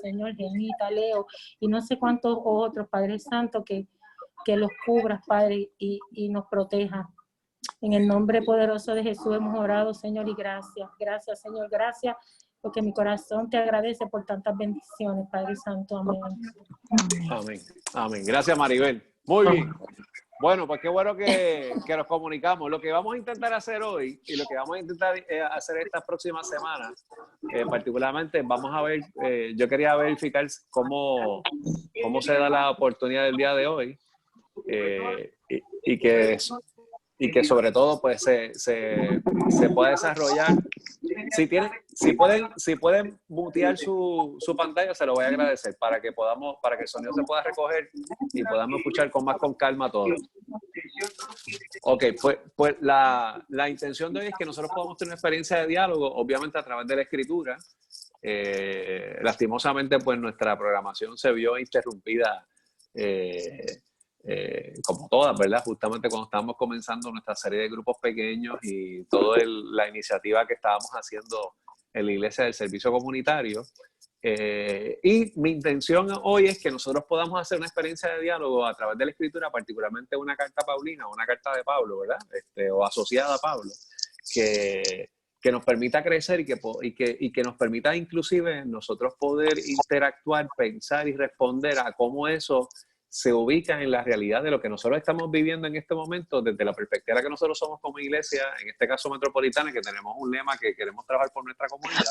Señor, Genita, Leo, y no sé cuántos otros, Padre Santo, que los cubras, Padre, y nos proteja. En el nombre poderoso de Jesús hemos orado, Señor, y gracias. Gracias, Señor, gracias, porque mi corazón te agradece por tantas bendiciones, Padre Santo. Amén. Amén. Amén. Gracias, Maribel. Muy bien. Bueno, pues qué bueno que nos comunicamos. Lo que vamos a intentar hacer hoy y lo que vamos a intentar hacer estas próximas semanas, particularmente vamos a ver, yo quería verificar cómo se da la oportunidad del día de hoy y que sobre todo pues se pueda desarrollar. Si pueden mutear su pantalla, se lo voy a agradecer para que el sonido se pueda recoger y podamos escuchar con calma todo. Ok, pues la intención de hoy es que nosotros podamos tener una experiencia de diálogo, obviamente a través de la escritura. Lastimosamente, pues nuestra programación se vio interrumpida como todas, ¿verdad? Justamente cuando estábamos comenzando nuestra serie de grupos pequeños y toda la iniciativa que estábamos haciendo en la Iglesia del Servicio Comunitario. Y mi intención hoy es que nosotros podamos hacer una experiencia de diálogo a través de la escritura, particularmente una carta paulina, una carta de Pablo, ¿verdad? O asociada a Pablo, que nos permita crecer y que nos permita inclusive nosotros poder interactuar, pensar y responder a cómo eso se ubica en la realidad de lo que nosotros estamos viviendo en este momento desde la perspectiva que nosotros somos como iglesia, en este caso metropolitana, que tenemos un lema que queremos trabajar por nuestra comunidad,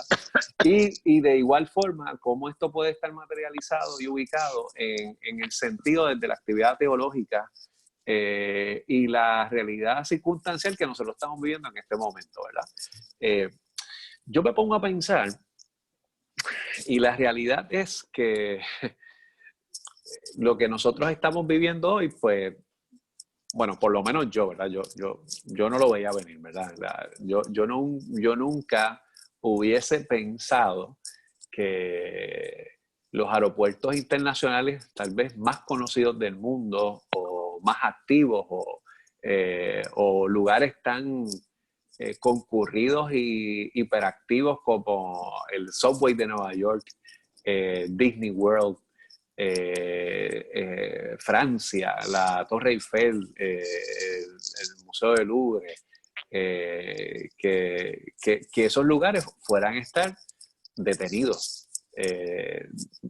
y de igual forma cómo esto puede estar materializado y ubicado en el sentido desde la actividad teológica y la realidad circunstancial que nosotros estamos viviendo en este momento, ¿verdad? Yo me pongo a pensar y la realidad es que lo que nosotros estamos viviendo hoy, pues, bueno, por lo menos yo, ¿verdad? Yo no lo veía venir, ¿verdad? Yo nunca hubiese pensado que los aeropuertos internacionales tal vez más conocidos del mundo o más activos o lugares tan concurridos y hiperactivos como el Subway de Nueva York, Disney World, Francia, la Torre Eiffel, el Museo del Louvre, que esos lugares fueran a estar detenidos.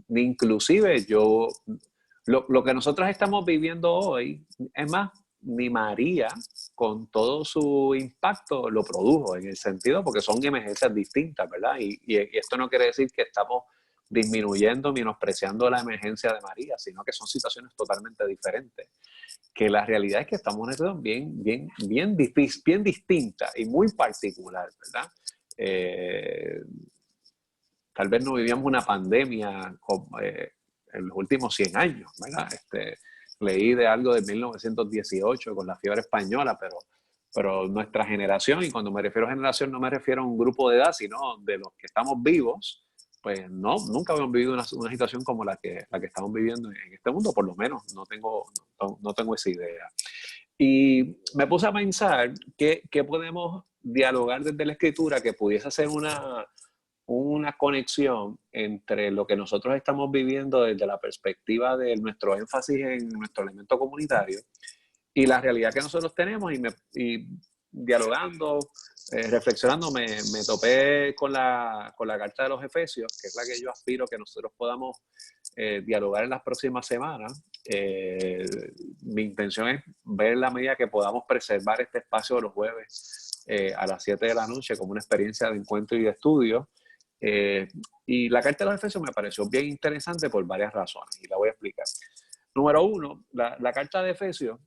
Inclusive lo que nosotros estamos viviendo hoy, es más, ni María, con todo su impacto, lo produjo en el sentido, porque son emergencias distintas, ¿verdad? Y esto no quiere decir que estamos disminuyendo, menospreciando la emergencia de María, sino que son situaciones totalmente diferentes. Que la realidad es que estamos en una situación bien distinta y muy particular, ¿verdad? Tal vez no vivíamos una pandemia en los últimos 100 años, ¿verdad? Leí de algo de 1918 con la fiebre española, pero nuestra generación, y cuando me refiero a generación no me refiero a un grupo de edad, sino de los que estamos vivos, pues no, nunca habíamos vivido una situación como la que estamos viviendo en este mundo, por lo menos no tengo esa idea. Y me puse a pensar que podemos dialogar desde la escritura que pudiese ser una conexión entre lo que nosotros estamos viviendo desde la perspectiva de nuestro énfasis en nuestro elemento comunitario y la realidad que nosotros tenemos y dialogando, reflexionando, me topé con la carta de los Efesios, que es la que yo aspiro que nosotros podamos dialogar en las próximas semanas. Mi intención es ver la medida que podamos preservar este espacio de los jueves a las 7 de la noche como una experiencia de encuentro y de estudio. Y la carta de los Efesios me pareció bien interesante por varias razones y la voy a explicar. Número uno, la carta de Efesios,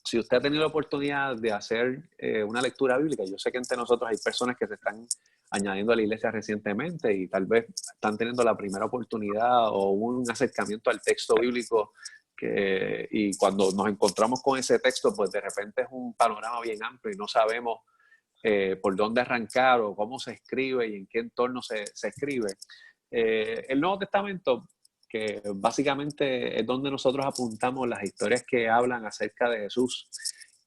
si usted ha tenido la oportunidad de hacer una lectura bíblica, yo sé que entre nosotros hay personas que se están añadiendo a la iglesia recientemente y tal vez están teniendo la primera oportunidad o un acercamiento al texto bíblico y cuando nos encontramos con ese texto, pues de repente es un panorama bien amplio y no sabemos por dónde arrancar o cómo se escribe y en qué entorno se escribe. El Nuevo Testamento, que básicamente es donde nosotros apuntamos las historias que hablan acerca de Jesús,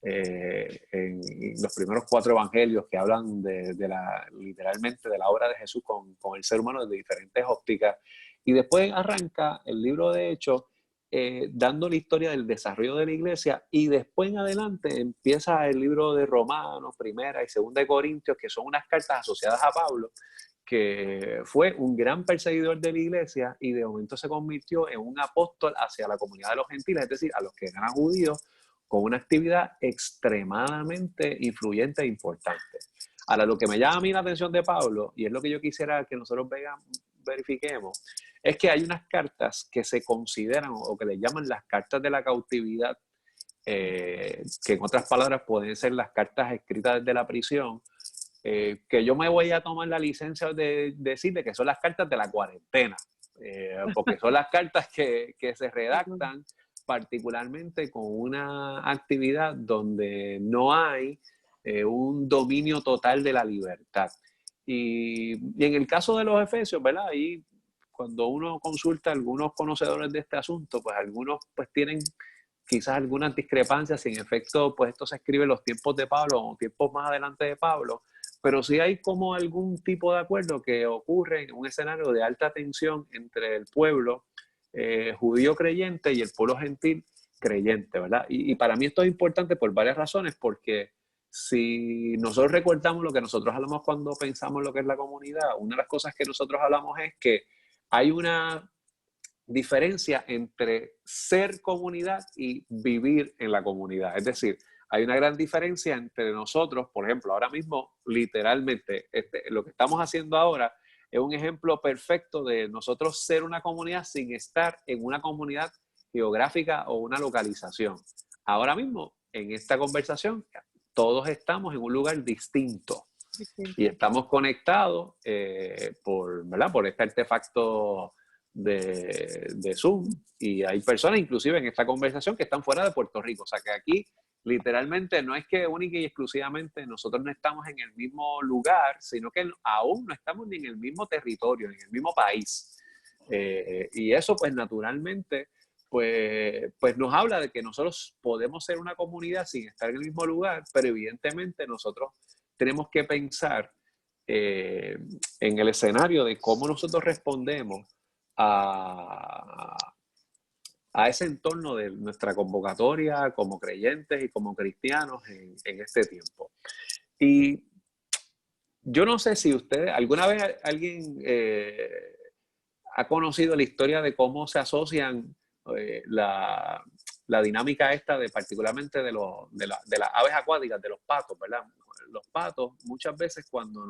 en los primeros 4 evangelios que hablan literalmente de la obra de Jesús con el ser humano desde diferentes ópticas. Y después arranca el libro de Hechos dando la historia del desarrollo de la iglesia, y después en adelante empieza el libro de Romanos, Primera y Segunda de Corintios, que son unas cartas asociadas a Pablo, que fue un gran perseguidor de la iglesia y de momento se convirtió en un apóstol hacia la comunidad de los gentiles, es decir, a los que eran judíos, con una actividad extremadamente influyente e importante. Ahora, lo que me llama a mí la atención de Pablo, y es lo que yo quisiera que nosotros verifiquemos, es que hay unas cartas que se consideran o que le llaman las cartas de la cautividad, que en otras palabras pueden ser las cartas escritas desde la prisión, que yo me voy a tomar la licencia de decirle que son las cartas de la cuarentena, porque son las cartas que se redactan particularmente con una actividad donde no hay un dominio total de la libertad. Y en el caso de los efesios, ¿verdad? Ahí cuando uno consulta a algunos conocedores de este asunto, pues algunos pues tienen quizás algunas discrepancias, si en efecto pues esto se escribe en los tiempos de Pablo o tiempos más adelante de Pablo, pero sí hay como algún tipo de acuerdo que ocurre en un escenario de alta tensión entre el pueblo judío creyente y el pueblo gentil creyente, ¿verdad? Y para mí esto es importante por varias razones, porque si nosotros recordamos lo que nosotros hablamos cuando pensamos lo que es la comunidad, una de las cosas que nosotros hablamos es que hay una diferencia entre ser comunidad y vivir en la comunidad. Es decir, hay una gran diferencia entre nosotros, por ejemplo, ahora mismo, literalmente, lo que estamos haciendo ahora es un ejemplo perfecto de nosotros ser una comunidad sin estar en una comunidad geográfica o una localización. Ahora mismo, en esta conversación, todos estamos en un lugar distinto y estamos conectados ¿verdad? Por este artefacto de Zoom, y hay personas inclusive en esta conversación que están fuera de Puerto Rico, o sea que aquí literalmente no es que única y exclusivamente nosotros no estamos en el mismo lugar, sino que aún no estamos ni en el mismo territorio, ni en el mismo país, y eso pues naturalmente pues nos habla de que nosotros podemos ser una comunidad sin estar en el mismo lugar, pero evidentemente nosotros tenemos que pensar en el escenario de cómo nosotros respondemos a ese entorno de nuestra convocatoria como creyentes y como cristianos en este tiempo. Y yo no sé si usted, alguna vez alguien ha conocido la historia de cómo se asocian la dinámica esta de particularmente de las aves acuáticas, de los patos, ¿verdad? Los patos muchas veces cuando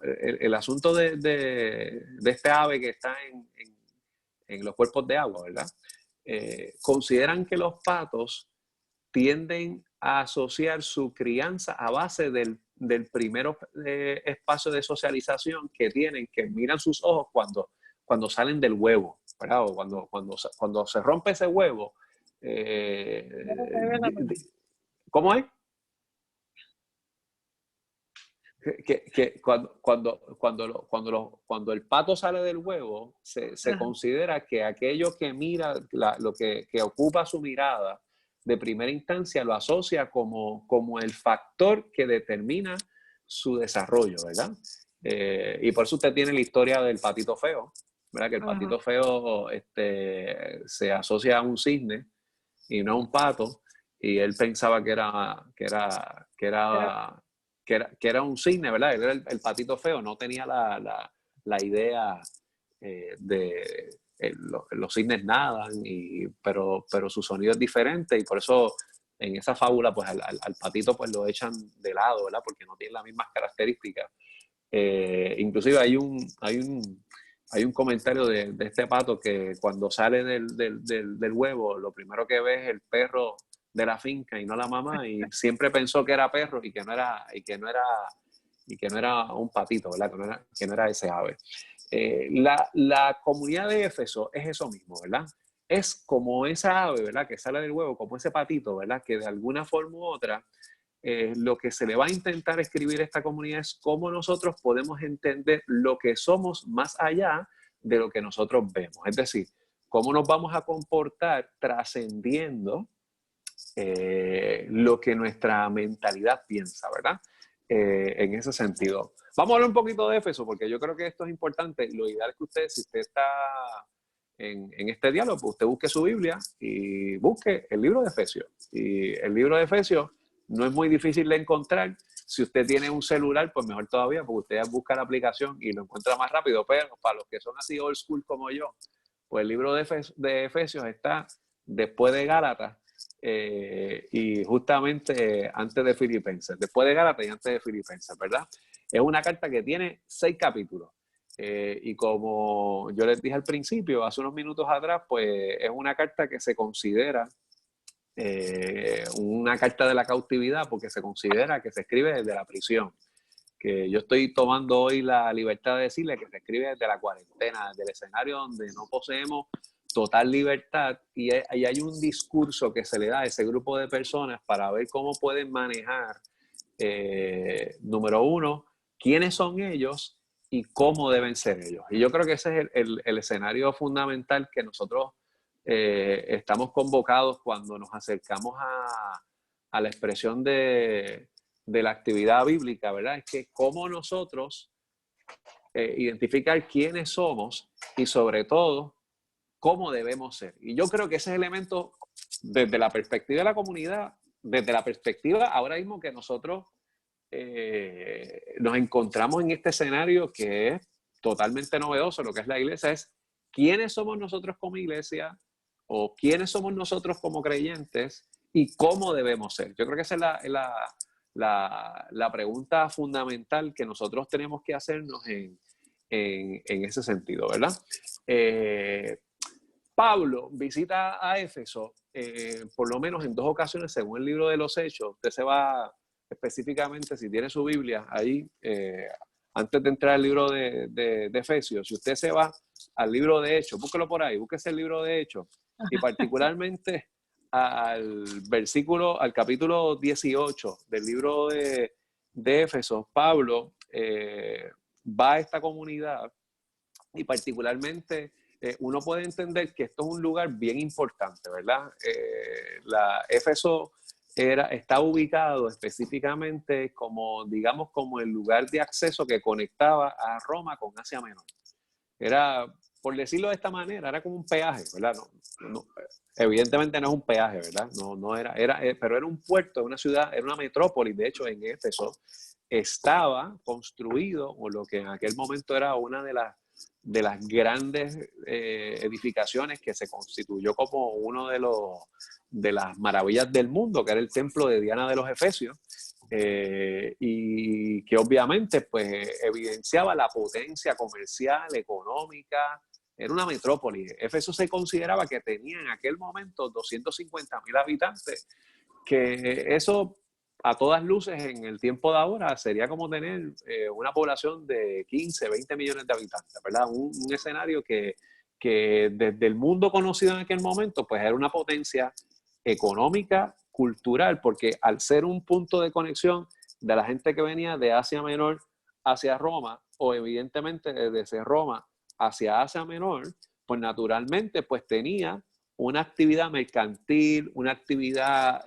el asunto de este ave que está en los cuerpos de agua, ¿verdad? Consideran que los patos tienden a asociar su crianza a base del primer espacio de socialización que tienen, que miran sus ojos cuando salen del huevo, ¿verdad? O cuando se rompe ese huevo. ¿Cómo es? Que cuando el pato sale del huevo, se considera que aquello que mira, lo que ocupa su mirada de primera instancia, lo asocia como el factor que determina su desarrollo, ¿verdad? Y por eso usted tiene la historia del patito feo, ¿verdad? Que el patito feo se asocia a un cisne y no a un pato, y él pensaba que era un cisne, ¿verdad? Él era el patito feo, no tenía la idea de los cisnes nadan, pero su sonido es diferente, y por eso en esa fábula pues al patito pues lo echan de lado, ¿verdad? Porque no tiene las mismas características. Inclusive hay un comentario de este pato que cuando sale del huevo, lo primero que ve es el perro de la finca y no la mamá, y siempre pensó que era perro y que no era un patito, ¿verdad? Que no era ese ave. La comunidad de Éfeso es eso mismo, ¿verdad? Es como esa ave, ¿verdad? Que sale del huevo, como ese patito, ¿verdad? Que de alguna forma u otra, lo que se le va a intentar escribir a esta comunidad es cómo nosotros podemos entender lo que somos más allá de lo que nosotros vemos. Es decir, cómo nos vamos a comportar trascendiendo lo que nuestra mentalidad piensa, ¿verdad? En ese sentido. Vamos a hablar un poquito de Éfeso, porque yo creo que esto es importante. Lo ideal es que usted, si usted está en este diálogo, pues usted busque su Biblia y busque el libro de Efesios. Y el libro de Efesios no es muy difícil de encontrar. Si usted tiene un celular, pues mejor todavía, porque usted busca la aplicación y lo encuentra más rápido. Pero para los que son así old school como yo, pues el libro de Efesios está después de Gálatas y justamente antes de Filipenses. Después de Gálatas y antes de Filipenses, ¿verdad? Es una carta que tiene 6 capítulos. Y como yo les dije al principio, hace unos minutos atrás, pues es una carta que se considera una carta de la cautividad porque se considera que se escribe desde la prisión. Que yo estoy tomando hoy la libertad de decirle que se escribe desde la cuarentena, desde el escenario donde no poseemos total libertad y hay un discurso que se le da a ese grupo de personas para ver cómo pueden manejar, número uno, quiénes son ellos y cómo deben ser ellos. Y yo creo que ese es el escenario fundamental que nosotros estamos convocados cuando nos acercamos a la expresión de la actividad bíblica, ¿verdad? Es que cómo nosotros identificar quiénes somos y sobre todo cómo debemos ser. Y yo creo que ese elemento, desde la perspectiva de la comunidad, desde la perspectiva ahora mismo que nosotros nos encontramos en este escenario que es totalmente novedoso, lo que es la iglesia, es quiénes somos nosotros como iglesia o quiénes somos nosotros como creyentes y cómo debemos ser. Yo creo que esa es la pregunta fundamental que nosotros tenemos que hacernos en ese sentido, ¿verdad? Pablo visita a Éfeso por lo menos en 2 ocasiones según el libro de los Hechos. Usted se va específicamente, si tiene su Biblia ahí, antes de entrar al libro de Efesios, si usted se va al libro de Hechos, búsquelo por ahí, búsquese el libro de Hechos y particularmente al capítulo 18 del libro de Éfeso, Pablo va a esta comunidad y particularmente uno puede entender que esto es un lugar bien importante, ¿verdad? Éfeso está ubicado específicamente como, digamos, como el lugar de acceso que conectaba a Roma con Asia Menor. Era, por decirlo de esta manera, era como un peaje, ¿verdad? Evidentemente no es un peaje, ¿verdad? Pero era un puerto, una ciudad, era una metrópolis. De hecho, en Éfeso estaba construido, o lo que en aquel momento era una de las grandes edificaciones que se constituyó como uno de las maravillas del mundo, que era el templo de Diana de los Efesios, y que obviamente pues evidenciaba la potencia comercial, económica. Era una metrópoli. Éfeso se consideraba que tenía en aquel momento 250,000 habitantes, que eso a todas luces en el tiempo de ahora sería como tener una población de 15, 20 millones de habitantes, ¿verdad? Un escenario que desde el mundo conocido en aquel momento pues era una potencia económica, cultural, porque al ser un punto de conexión de la gente que venía de Asia Menor hacia Roma o evidentemente desde Roma hacia Asia Menor, pues naturalmente pues tenía una actividad mercantil, una actividad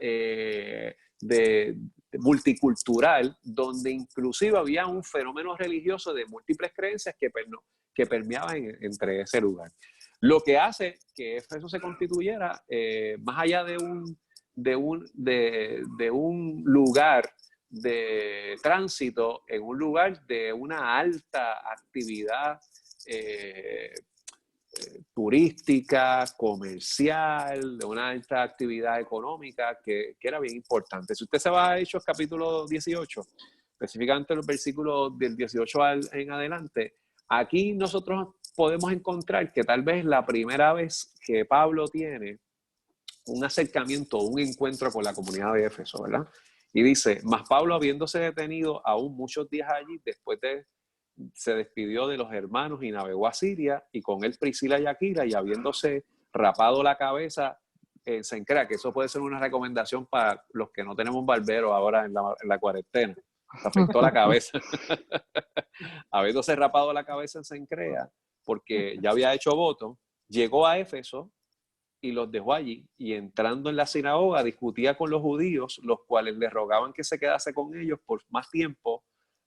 multicultural, donde inclusive había un fenómeno religioso de múltiples creencias que permeaban entre ese lugar. Lo que hace que eso se constituyera, más allá de un lugar de tránsito, en un lugar de una alta actividad turística, comercial, de una alta actividad económica que era bien importante. Si usted se va a Hechos capítulo 18, específicamente los versículos del 18 en adelante, aquí nosotros podemos encontrar que tal vez la primera vez que Pablo tiene un acercamiento, un encuentro con la comunidad de Éfeso, ¿verdad? Y dice, mas Pablo habiéndose detenido aún muchos días allí, se despidió de los hermanos y navegó a Siria, y con él Priscila y Aquila, y habiéndose rapado la cabeza en Cencrea, que eso puede ser una recomendación para los que no tenemos barbero ahora en la cuarentena. Se afectó la cabeza. Habiéndose rapado la cabeza en Cencrea, porque ya había hecho voto, llegó a Éfeso y los dejó allí, y entrando en la sinagoga discutía con los judíos, los cuales le rogaban que se quedase con ellos por más tiempo,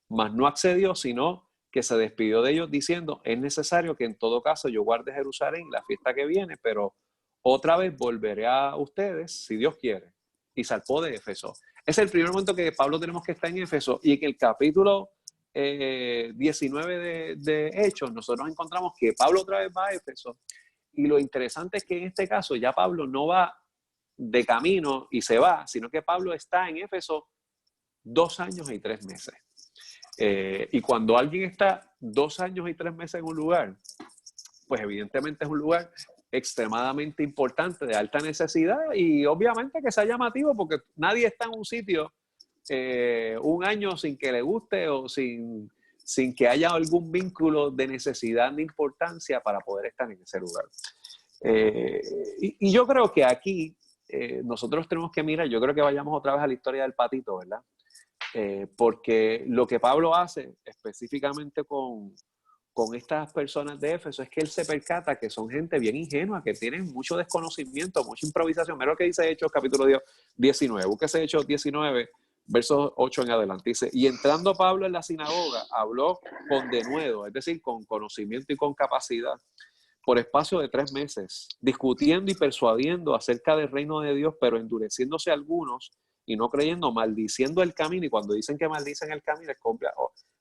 mas no accedió, sino que se despidió de ellos diciendo: es necesario que en todo caso yo guarde Jerusalén la fiesta que viene, pero otra vez volveré a ustedes si Dios quiere. Y zarpó de Éfeso. Es el primer momento que Pablo tenemos que estar en Éfeso, y en el capítulo 19 de Hechos nosotros encontramos que Pablo otra vez va a Éfeso. Y lo interesante es que en este caso ya Pablo no va de camino y se va, sino que Pablo está en Éfeso 2 años y 3 meses. Y cuando alguien está 2 años y 3 meses en un lugar, pues evidentemente es un lugar extremadamente importante, de alta necesidad, y obviamente que sea llamativo, porque nadie está en un sitio 1 año sin que le guste o sin que haya algún vínculo de necesidad, de importancia para poder estar en ese lugar. Y yo creo que aquí nosotros tenemos que mirar, yo creo que vayamos otra vez a la historia del patito, ¿verdad? Porque lo que Pablo hace específicamente con estas personas de Éfeso es que él se percata que son gente bien ingenua, que tienen mucho desconocimiento, mucha improvisación. Mira lo que dice Hechos capítulo 19, búsquese Hechos 19, versos 8 en adelante. Dice: y entrando Pablo en la sinagoga, habló con denuedo, es decir, con conocimiento y con capacidad, por espacio de 3 meses, discutiendo y persuadiendo acerca del reino de Dios, pero endureciéndose algunos y no creyendo, maldiciendo el camino. Y cuando dicen que maldicen el camino, es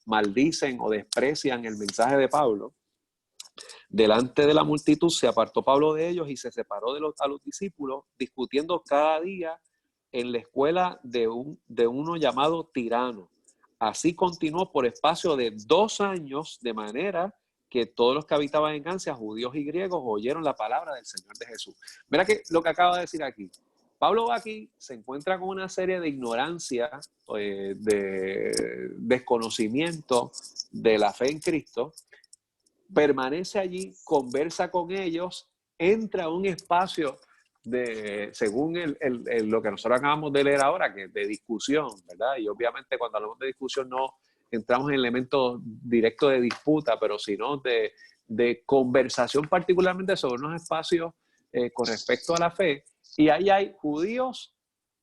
maldicen o desprecian el mensaje de Pablo. Delante de la multitud se apartó Pablo de ellos y se separó a los discípulos, discutiendo cada día en la escuela de uno llamado Tirano. Así continuó por espacio de 2 años, de manera que todos los que habitaban en Asia, judíos y griegos, oyeron la palabra del Señor de Jesús. Mira que lo que acaba de decir aquí. Pablo aquí se encuentra con una serie de ignorancia, de desconocimiento de la fe en Cristo, permanece allí, conversa con ellos, entra a un espacio de, según lo que nosotros acabamos de leer ahora, que es de discusión, ¿verdad? Y obviamente cuando hablamos de discusión no entramos en elementos directos de disputa, pero sino de conversación, particularmente sobre unos espacios con respecto a la fe. Y ahí hay judíos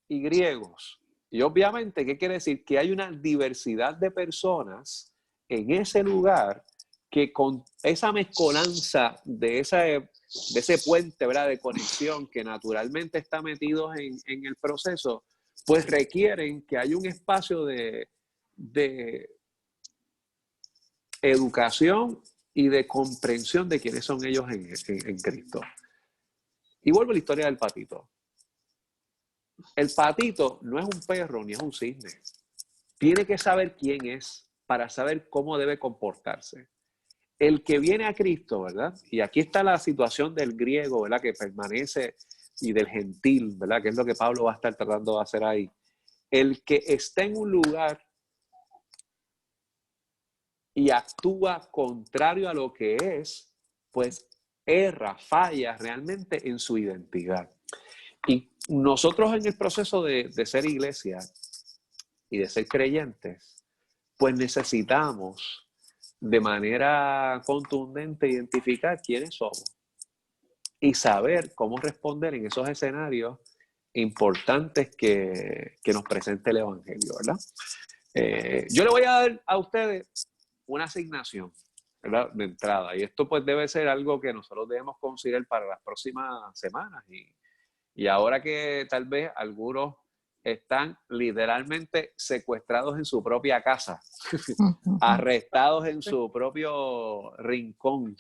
y griegos. Y obviamente, ¿qué quiere decir? Que hay una diversidad de personas en ese lugar que con esa mezcolanza de ese puente, ¿verdad?, de conexión que naturalmente está metido en el proceso, pues requieren que haya un espacio de educación y de comprensión de quiénes son ellos en Cristo. Y vuelvo a la historia del patito. El patito no es un perro ni es un cisne. Tiene que saber quién es para saber cómo debe comportarse. El que viene a Cristo, ¿verdad? Y aquí está la situación del griego, ¿verdad?, que permanece, y del gentil, ¿verdad?, que es lo que Pablo va a estar tratando de hacer ahí. El que está en un lugar y actúa contrario a lo que es, pues erra, falla realmente en su identidad. Y nosotros en el proceso de ser iglesia y de ser creyentes, pues necesitamos de manera contundente identificar quiénes somos y saber cómo responder en esos escenarios importantes que nos presente el Evangelio, ¿verdad? Yo le voy a dar a ustedes una asignación, ¿verdad?, de entrada, y esto pues debe ser algo que nosotros debemos considerar para las próximas semanas, y ahora que tal vez algunos están literalmente secuestrados en su propia casa, arrestados en su propio rincón.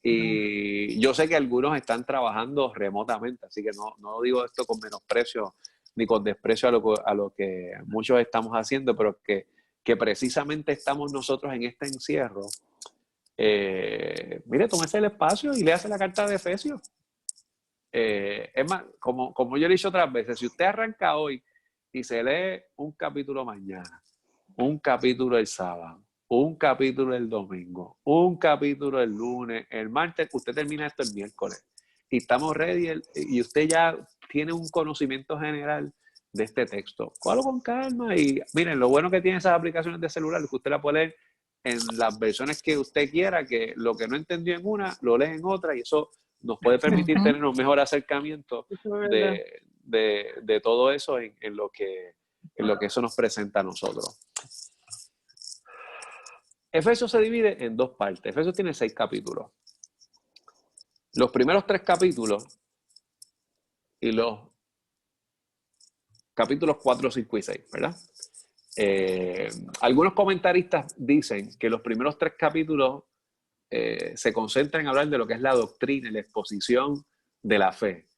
Y yo sé que algunos están trabajando remotamente, así que no digo esto con menosprecio ni con desprecio a lo que muchos estamos haciendo, pero que precisamente estamos nosotros en este encierro. Mire, tómese el espacio y léase la carta de Efesios. Es más, como yo le he dicho otras veces, si usted arranca hoy y se lee un capítulo mañana, un capítulo el sábado, un capítulo el domingo, un capítulo el lunes, el martes, usted termina esto el miércoles. Y estamos ready y usted ya tiene un conocimiento general de este texto. Cójalo con calma y miren, lo bueno que tiene esas aplicaciones de celular es que usted la puede leer en las versiones que usted quiera, que lo que no entendió en una, lo lee en otra, y eso nos puede permitir tener un mejor acercamiento Eso es verdad. de todo eso en lo que eso nos presenta a nosotros. Efesios se divide en dos partes. Efesios tiene 6 capítulos. Los primeros 3 capítulos y los capítulos 4, 5 y 6, ¿verdad? Algunos comentaristas dicen que los primeros 3 capítulos se concentran en hablar de lo que es la doctrina y la exposición de la fe.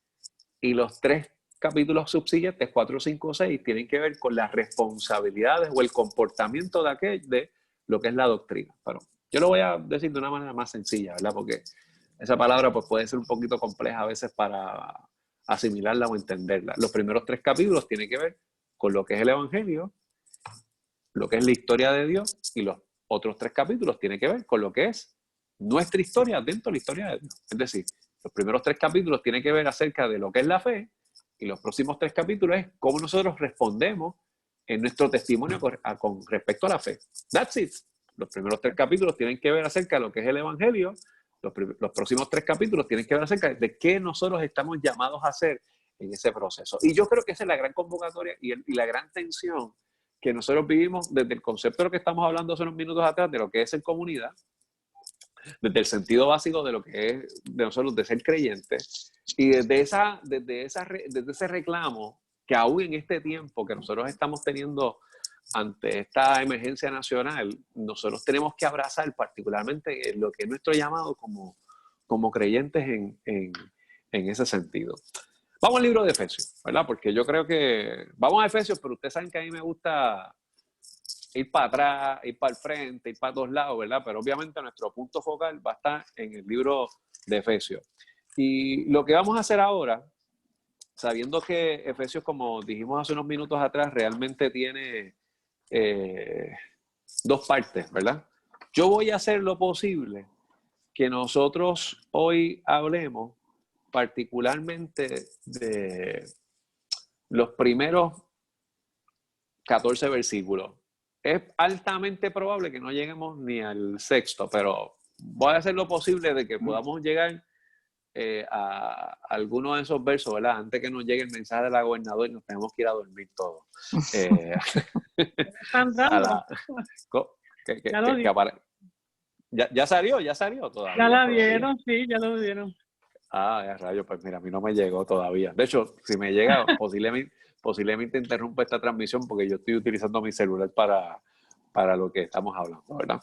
Y los 3 capítulos subsiguientes, 4, 5, 6, tienen que ver con las responsabilidades o el comportamiento de lo que es la doctrina. Pero yo lo voy a decir de una manera más sencilla, ¿verdad? Porque esa palabra pues, puede ser un poquito compleja a veces para asimilarla o entenderla. Los primeros 3 capítulos tienen que ver con lo que es el Evangelio, lo que es la historia de Dios, y los otros 3 capítulos tienen que ver con lo que es nuestra historia dentro de la historia de Dios. Es decir, los primeros 3 capítulos tienen que ver acerca de lo que es la fe, y los próximos 3 capítulos es cómo nosotros respondemos en nuestro testimonio con respecto a la fe. That's it. Los primeros 3 capítulos tienen que ver acerca de lo que es el Evangelio. Los próximos 3 capítulos tienen que ver acerca de qué nosotros estamos llamados a hacer en ese proceso. Y yo creo que esa es la gran convocatoria y la gran tensión que nosotros vivimos desde el concepto de lo que estamos hablando hace unos minutos atrás, de lo que es ser comunidad, desde el sentido básico de lo que es de nosotros de ser creyentes, y desde ese reclamo que aún en este tiempo que nosotros estamos teniendo ante esta emergencia nacional, nosotros tenemos que abrazar particularmente lo que es nuestro llamado como creyentes en ese sentido. Vamos al libro de Efesios, ¿verdad? Porque yo creo que vamos a Efesios, pero ustedes saben que a mí me gusta ir para atrás, ir para el frente, ir para todos lados, ¿verdad? Pero obviamente nuestro punto focal va a estar en el libro de Efesios. Y lo que vamos a hacer ahora, sabiendo que Efesios, como dijimos hace unos minutos atrás, realmente tiene 2 partes, ¿verdad? Yo voy a hacer lo posible que nosotros hoy hablemos particularmente de los primeros 14 versículos. Es altamente probable que no lleguemos ni al 6º, pero voy a hacer lo posible de que podamos llegar a alguno de esos versos, ¿verdad? Antes que nos llegue el mensaje de la gobernadora y nos tenemos que ir a dormir todos. Están dando. ¿Ya salió todavía? Ya la vieron, sí, ya lo vieron. Ah, ya rayo, pues mira, a mí no me llegó todavía. De hecho, si me llega, posiblemente interrumpa esta transmisión porque yo estoy utilizando mi celular para lo que estamos hablando, ¿verdad?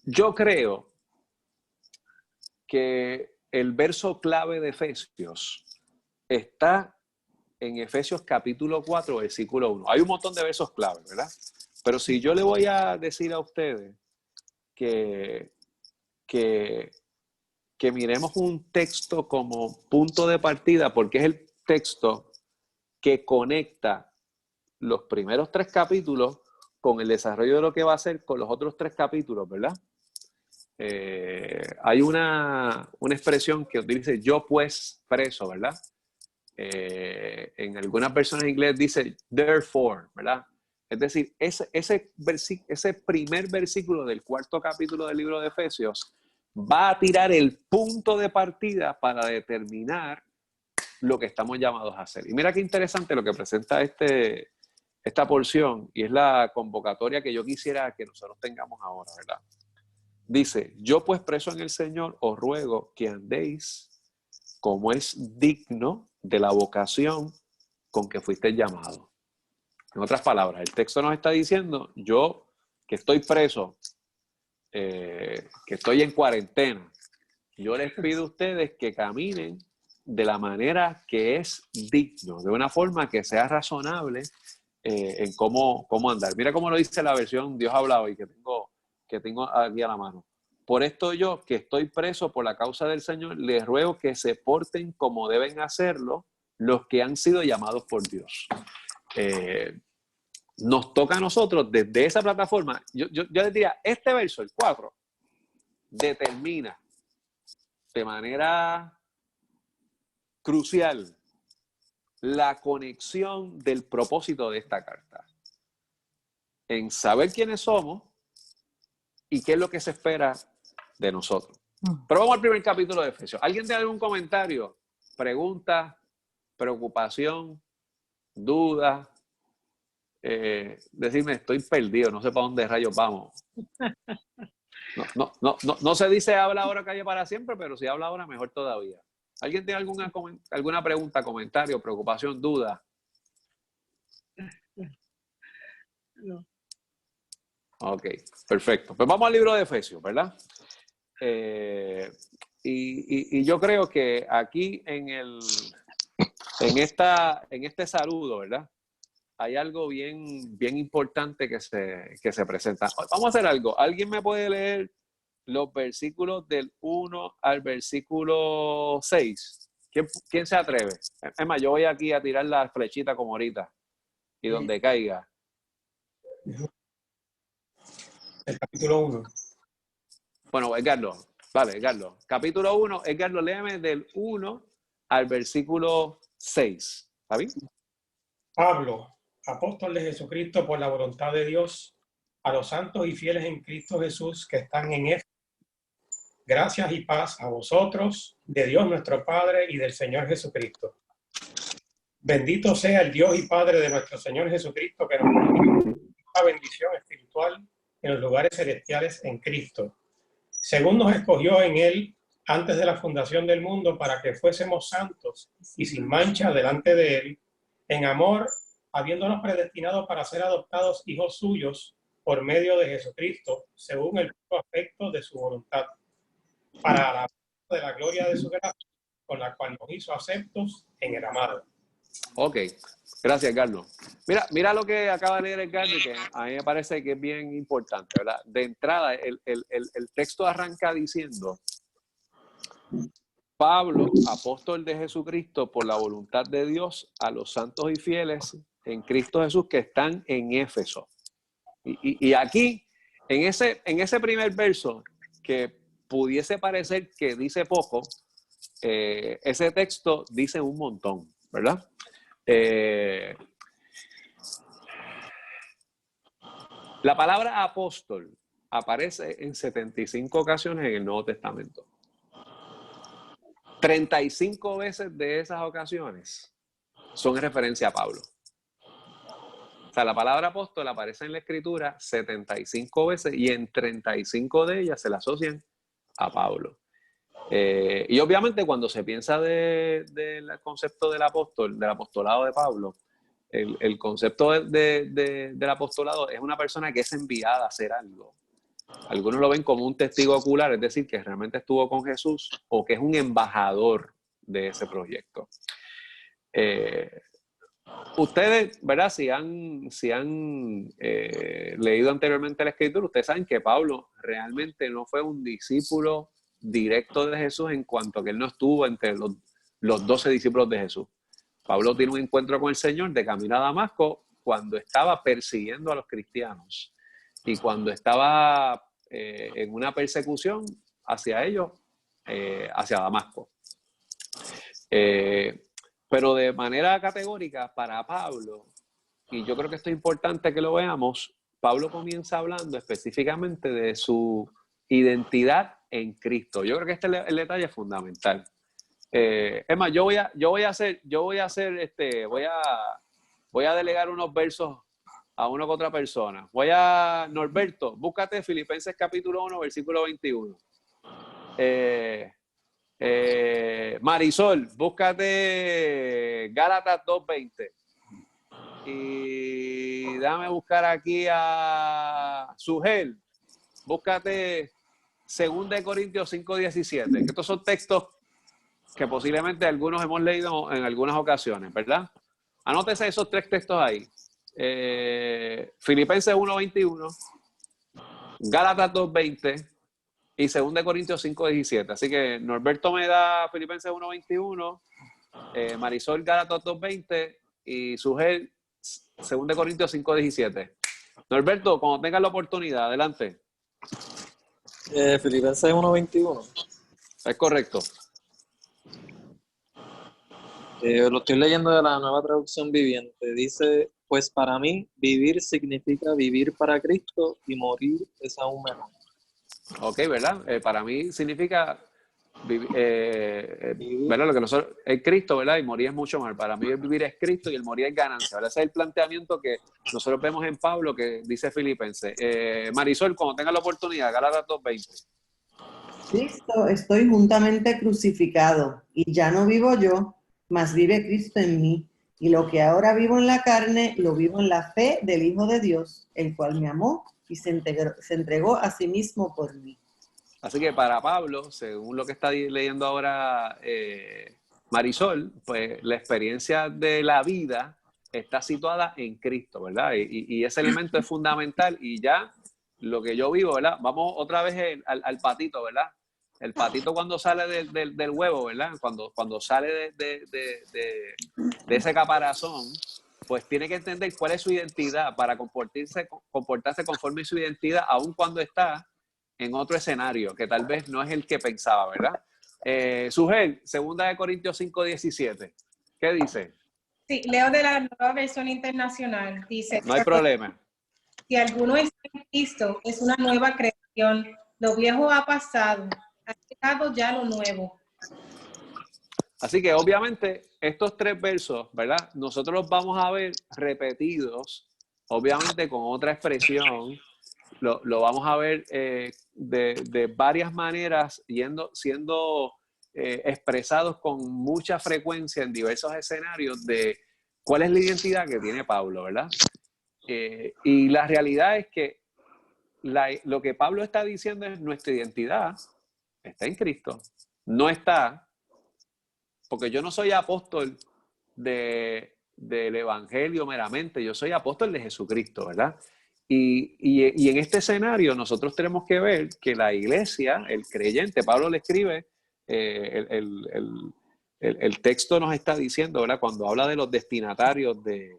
Yo creo que el verso clave de Efesios está en Efesios capítulo 4, versículo 1. Hay un montón de versos claves, ¿verdad? Pero si yo le voy a decir a ustedes que miremos un texto como punto de partida, porque es el texto que conecta los primeros 3 capítulos con el desarrollo de lo que va a ser con los otros 3 capítulos, ¿verdad? Hay una expresión que utiliza yo pues preso, ¿verdad? En algunas versiones en inglés dice therefore, ¿verdad? Es decir, ese primer versículo del 4º capítulo del libro de Efesios va a tirar el punto de partida para determinar lo que estamos llamados a hacer. Y mira qué interesante lo que presenta esta porción, y es la convocatoria que yo quisiera que nosotros tengamos ahora, ¿verdad? Dice, yo pues preso en el Señor os ruego que andéis como es digno de la vocación con que fuiste llamado. En otras palabras, el texto nos está diciendo, yo que estoy preso, que estoy en cuarentena, yo les pido a ustedes que caminen de la manera que es digno, de una forma que sea razonable en cómo andar. Mira cómo lo dice la versión Dios ha hablado y que tengo aquí a la mano. Por esto yo, que estoy preso por la causa del Señor, les ruego que se porten como deben hacerlo los que han sido llamados por Dios. Nos toca a nosotros desde esa plataforma. Yo les diría, este verso, el 4, determina de manera crucial la conexión del propósito de esta carta. En saber quiénes somos y qué es lo que se espera de nosotros. Pero vamos al primer capítulo de Efesios. ¿Alguien tiene algún comentario? ¿Pregunta? ¿Preocupación? ¿Duda? Decirme, estoy perdido, no sé para dónde rayos vamos. No se dice habla ahora, calle para siempre, pero si habla ahora, mejor todavía. ¿Alguien tiene alguna pregunta, comentario, preocupación, duda? No. Ok, perfecto. Pues vamos al libro de Efesios, ¿verdad? Y yo creo que aquí en este saludo, ¿verdad? Hay algo bien importante que se presenta. Vamos a hacer algo. ¿Alguien me puede leer los versículos del 1 al versículo 6? ¿Quién se atreve? Es más, yo voy aquí a tirar la flechita como ahorita y donde caiga. El capítulo 1. Bueno, Edgardo. Vale, Edgardo. Capítulo 1, Edgardo, léeme del 1 al versículo 6. ¿Está bien? Pablo, apóstol de Jesucristo por la voluntad de Dios, a los santos y fieles en Cristo Jesús que están en Éfeso. Gracias y paz a vosotros, de Dios nuestro Padre y del Señor Jesucristo. Bendito sea el Dios y Padre de nuestro Señor Jesucristo, que nos dio una bendición espiritual en los lugares celestiales en Cristo, según nos escogió en Él antes de la fundación del mundo, para que fuésemos santos y sin mancha delante de Él, en amor, habiéndonos predestinado para ser adoptados hijos suyos por medio de Jesucristo, según el puro afecto de su voluntad, para la de la gloria de su gracia, con la cual nos hizo aceptos en el amado. Ok, gracias, Edgardo. Mira lo que acaba de leer Edgardo, que a mí me parece que es bien importante, ¿verdad? De entrada, el texto arranca diciendo: Pablo, apóstol de Jesucristo por la voluntad de Dios, a los santos y fieles en Cristo Jesús que están en Éfeso. Y aquí, en ese primer verso, que pudiese parecer que dice poco, ese texto dice un montón, ¿verdad? La palabra apóstol aparece en 75 ocasiones en el Nuevo Testamento. 35 veces de esas ocasiones son en referencia a Pablo. O sea, la palabra apóstol aparece en la Escritura 75 veces y en 35 de ellas se la asocian a Pablo. Y obviamente cuando se piensa del concepto del apóstol, del apostolado de Pablo, el concepto del apostolado es una persona que es enviada a hacer algo. Algunos lo ven como un testigo ocular, es decir, que realmente estuvo con Jesús o que es un embajador de ese proyecto. Ustedes, ¿verdad? Si han leído anteriormente la Escritura, ustedes saben que Pablo realmente no fue un discípulo directo de Jesús en cuanto a que él no estuvo entre los 12 discípulos de Jesús. Pablo tiene un encuentro con el Señor de camino a Damasco cuando estaba persiguiendo a los cristianos y cuando estaba en una persecución hacia ellos, hacia Damasco. Pero de manera categórica para Pablo, y yo creo que esto es importante que lo veamos, Pablo comienza hablando específicamente de su identidad en Cristo. Yo creo que este es el detalle fundamental. Es más, voy a delegar unos versos a una u otra persona. Norberto, búscate Filipenses capítulo 1, versículo 21. Marisol, búscate Gálatas 2:20. Y déjame buscar aquí a Sugel, búscate 2 Corintios 5:17. Estos son textos que posiblemente algunos hemos leído en algunas ocasiones, ¿verdad? Anótese esos 3 textos ahí. Filipenses 1:21, Gálatas 2:20 y 2 Corintios 5:17. Así que Norberto me da Filipenses 1:21, Marisol Gálatas 2:20 y Sugel 2 Corintios 5:17. Norberto, cuando tengas la oportunidad, adelante. Filipenses 1:21. Es correcto. Lo estoy leyendo de la Nueva Traducción Viviente. Dice: pues para mí vivir significa vivir para Cristo y morir es aún mejor. Ok, ¿verdad? Para mí significa, ¿verdad? Lo que nosotros, es Cristo, ¿verdad? Y morir es mucho más. Para mí el vivir es Cristo y el morir es ganancia, ¿verdad? Ese es el planteamiento que nosotros vemos en Pablo, que dice Filipenses. Marisol, cuando tenga la oportunidad, Gálatas 2:20. Cristo, estoy juntamente crucificado, y ya no vivo yo, mas vive Cristo en mí. Y lo que ahora vivo en la carne, lo vivo en la fe del Hijo de Dios, el cual me amó y se entregó a sí mismo por mí. Así que para Pablo, según lo que está leyendo ahora Marisol, pues la experiencia de la vida está situada en Cristo, ¿verdad? Y ese elemento es fundamental y ya lo que yo vivo, ¿verdad? Vamos otra vez al patito, ¿verdad? El patito cuando sale del huevo, ¿verdad? Cuando sale de ese caparazón, pues tiene que entender cuál es su identidad para comportarse conforme a su identidad, aun cuando está en otro escenario, que tal vez no es el que pensaba, ¿verdad? Sugel, 2 Corintios 5:17. ¿Qué dice? Sí, leo de la Nueva Versión Internacional. Dice, No hay problema. si alguno está en Cristo, es una nueva creación. Lo viejo ha pasado, ha llegado ya lo nuevo. Así que obviamente estos 3 versos, ¿verdad? Nosotros los vamos a ver repetidos, obviamente con otra expresión. Lo vamos a ver de varias maneras siendo expresados con mucha frecuencia en diversos escenarios de cuál es la identidad que tiene Pablo, ¿verdad? Y la realidad es que lo que Pablo está diciendo es nuestra identidad está en Cristo. No está, porque yo no soy apóstol del Evangelio meramente, yo soy apóstol de Jesucristo, ¿verdad? Y en este escenario nosotros tenemos que ver que la iglesia, el creyente, Pablo le escribe, el texto nos está diciendo, ¿verdad? Cuando habla de los destinatarios de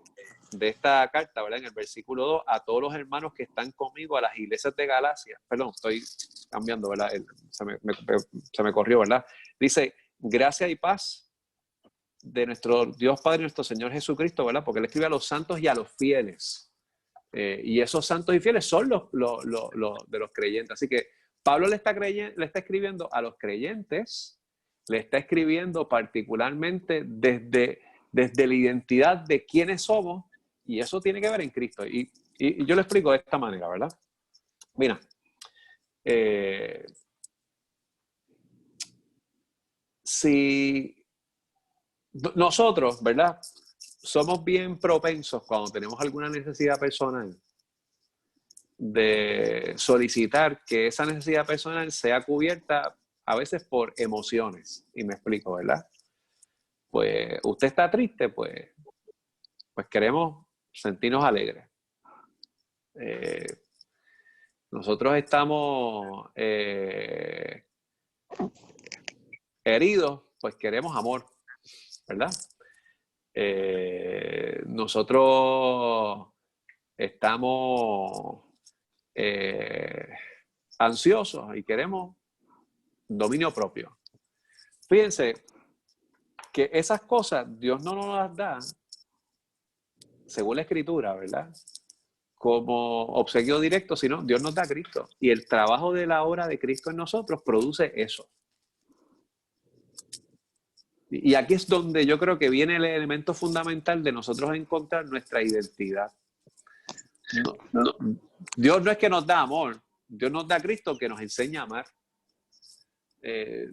esta carta, ¿verdad? En el versículo 2, a todos los hermanos que están conmigo, a las iglesias de Galacia, perdón, estoy cambiando, ¿verdad? Se me corrió, ¿verdad? Dice, gracia y paz de nuestro Dios Padre y nuestro Señor Jesucristo, ¿verdad? Porque él escribe a los santos y a los fieles. Y esos santos y fieles son los de los creyentes. Así que Pablo le está escribiendo a los creyentes, le está escribiendo particularmente desde la identidad de quiénes somos, y eso tiene que ver en Cristo. Y yo lo explico de esta manera, ¿verdad? Mira, si nosotros, ¿verdad? Somos bien propensos cuando tenemos alguna necesidad personal de solicitar que esa necesidad personal sea cubierta a veces por emociones. Y me explico, ¿verdad? Pues usted está triste, pues queremos sentirnos alegres. Nosotros estamos heridos, pues queremos amor, ¿verdad? Nosotros estamos ansiosos y queremos dominio propio. Fíjense que esas cosas Dios no nos las da, según la Escritura, ¿verdad? Como obsequio directo, sino Dios nos da a Cristo. Y el trabajo de la obra de Cristo en nosotros produce eso. Y aquí es donde yo creo que viene el elemento fundamental de nosotros encontrar nuestra identidad. Dios no es que nos da amor, Dios nos da a Cristo que nos enseña a amar.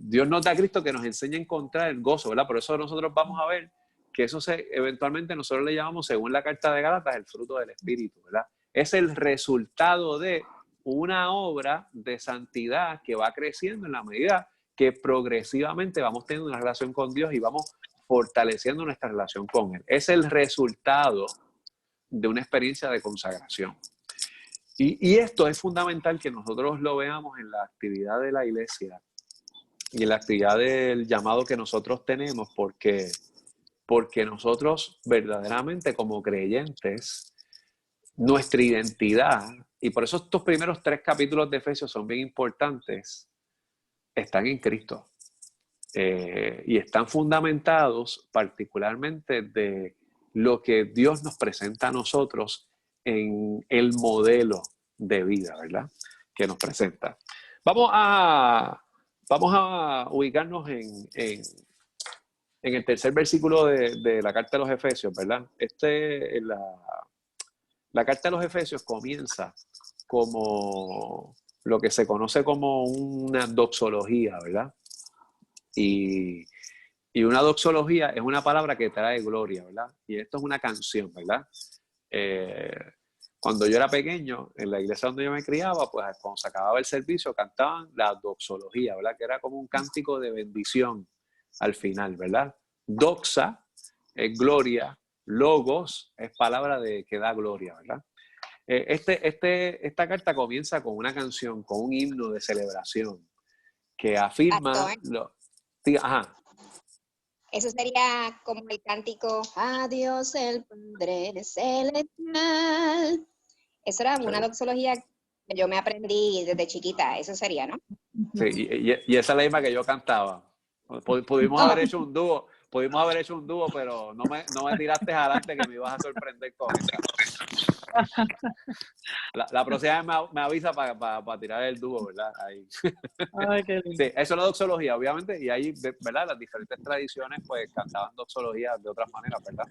Dios nos da a Cristo que nos enseña a encontrar el gozo, ¿verdad? Por eso nosotros vamos a ver que eso eventualmente nosotros le llamamos, según la carta de Gálatas, el fruto del Espíritu, ¿verdad? Es el resultado de una obra de santidad que va creciendo en la medida que progresivamente vamos teniendo una relación con Dios y vamos fortaleciendo nuestra relación con Él. Es el resultado de una experiencia de consagración. Y esto es fundamental que nosotros lo veamos en la actividad de la iglesia y en la actividad del llamado que nosotros tenemos, porque nosotros verdaderamente como creyentes, nuestra identidad, y por eso estos primeros 3 capítulos de Efesios son bien importantes, están en Cristo. Y están fundamentados particularmente de lo que Dios nos presenta a nosotros en el modelo de vida, ¿verdad? Que nos presenta. Vamos a ubicarnos en el tercer versículo de la carta de los Efesios, ¿verdad? La carta de los Efesios comienza como lo que se conoce como una doxología, ¿verdad? Y una doxología es una palabra que trae gloria, ¿verdad? Y esto es una canción, ¿verdad? Cuando yo era pequeño, en la iglesia donde yo me criaba, pues cuando se acababa el servicio cantaban la doxología, ¿verdad? Que era como un cántico de bendición al final, ¿verdad? Doxa es gloria, logos es palabra que da gloria, ¿verdad? Esta carta comienza con una canción, con un himno de celebración que afirma... Pastor, Ajá. eso sería como el cántico a Dios el Padre Celestial. Eso era una doxología que yo me aprendí desde chiquita. Eso sería, ¿no? Sí, y esa es la misma que yo cantaba. Pudimos haber hecho un dúo, pero no me tiraste adelante que me ibas a sorprender con esa. La próxima vez me avisa para tirar el dúo, ¿verdad? Ahí. Ay, qué lindo. Sí, eso es la doxología, obviamente, y ahí, ¿verdad? Las diferentes tradiciones, pues, cantaban doxología de otras maneras, ¿verdad?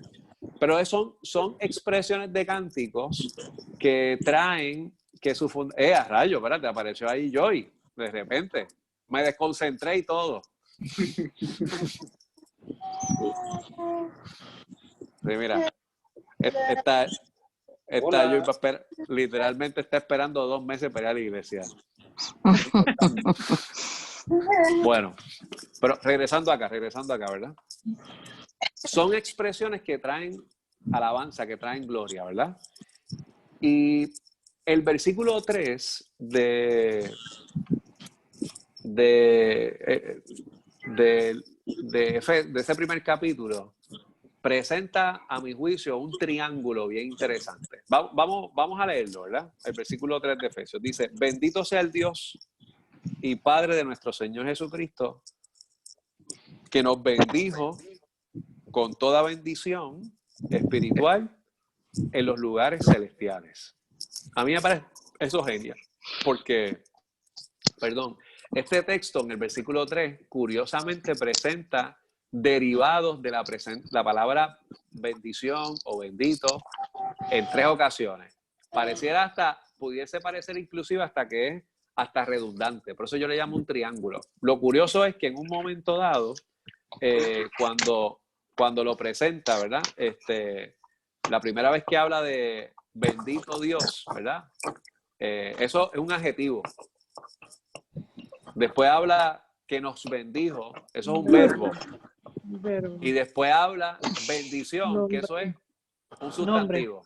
Pero son expresiones de cánticos que traen que su a rayo, espérate, apareció ahí Joy, de repente. Me desconcentré y todo. Sí, mira. Esta Joy literalmente está esperando 2 meses para ir a la iglesia. Bueno, pero regresando acá, ¿verdad? Son expresiones que traen alabanza, que traen gloria, ¿verdad? Y el versículo 3 de ese primer capítulo presenta, a mi juicio, un triángulo bien interesante. Vamos a leerlo, ¿verdad? El versículo 3 de Efesios dice: bendito sea el Dios y Padre de nuestro Señor Jesucristo, que nos bendijo con toda bendición espiritual en los lugares celestiales. A mí me parece eso genial, porque, este texto en el versículo 3, curiosamente presenta derivados de la palabra bendición o bendito en 3 ocasiones. Pudiese parecer inclusive hasta que es hasta redundante, por eso yo le llamo un triángulo. Lo curioso es que en un momento dado, cuando lo presenta, ¿verdad? La primera vez que habla de bendito Dios, ¿verdad? Eso es un adjetivo. Después habla que nos bendijo, eso es un verbo. Y después habla bendición, que eso es un sustantivo,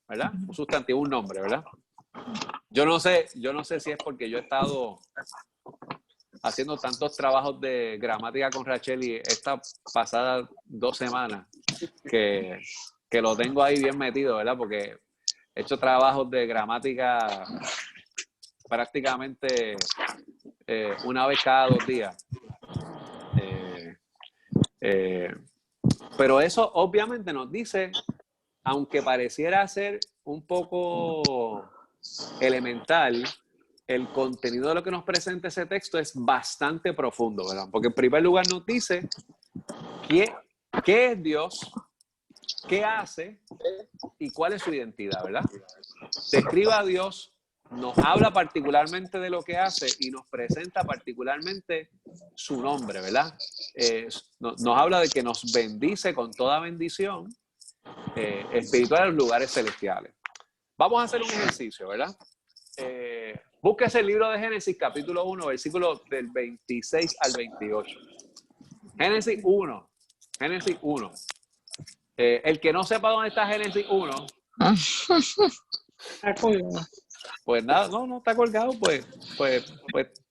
¿verdad? Un sustantivo, un nombre, ¿verdad? Yo no sé si es porque yo he estado haciendo tantos trabajos de gramática con Racheli estas pasadas 2 semanas que lo tengo ahí bien metido, ¿verdad? Porque he hecho trabajos de gramática prácticamente una vez cada 2 días. Pero eso obviamente nos dice, aunque pareciera ser un poco elemental, el contenido de lo que nos presenta ese texto es bastante profundo, ¿verdad? Porque en primer lugar nos dice qué es Dios, qué hace y cuál es su identidad, ¿verdad? Describe a Dios, nos habla particularmente de lo que hace y nos presenta particularmente su nombre, ¿verdad? Nos habla de que nos bendice con toda bendición espiritual en los lugares celestiales. Vamos a hacer un ejercicio, ¿verdad? Búsquese el libro de Génesis, capítulo 1, versículos del 26 al 28. Génesis 1. El que no sepa dónde está Génesis 1, pues nada, no está colgado, pues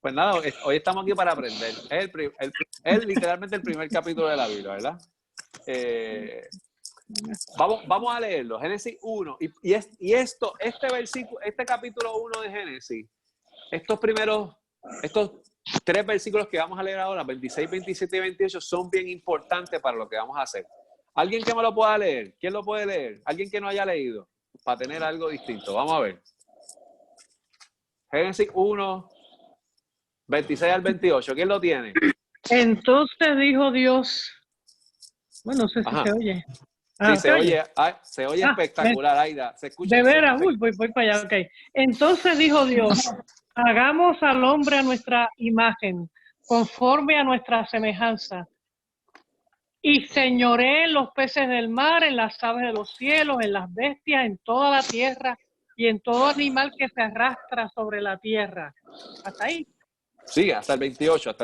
nada, hoy estamos aquí para aprender. Es literalmente el primer capítulo de la Biblia, ¿verdad? Vamos a leerlo, Génesis 1, este capítulo 1 de Génesis, estos 3 versículos que vamos a leer ahora, 26, 27 y 28, son bien importantes para lo que vamos a hacer. ¿Alguien que me lo pueda leer? ¿Quién lo puede leer? ¿Alguien que no haya leído? Para tener algo distinto. Vamos a ver. Génesis 1, 26 al 28, ¿quién lo tiene? Entonces dijo Dios, bueno, no sé si Ajá. se oye. Sí, ¿se oye? se oye Ah, espectacular, Aida. Se escucha. De veras, uy, voy para allá, ok. Entonces dijo Dios, hagamos al hombre a nuestra imagen, conforme a nuestra semejanza, y señoré en los peces del mar, en las aves de los cielos, en las bestias, en toda la tierra, y en todo animal que se arrastra sobre la tierra. Hasta ahí. Sigue, hasta el 28,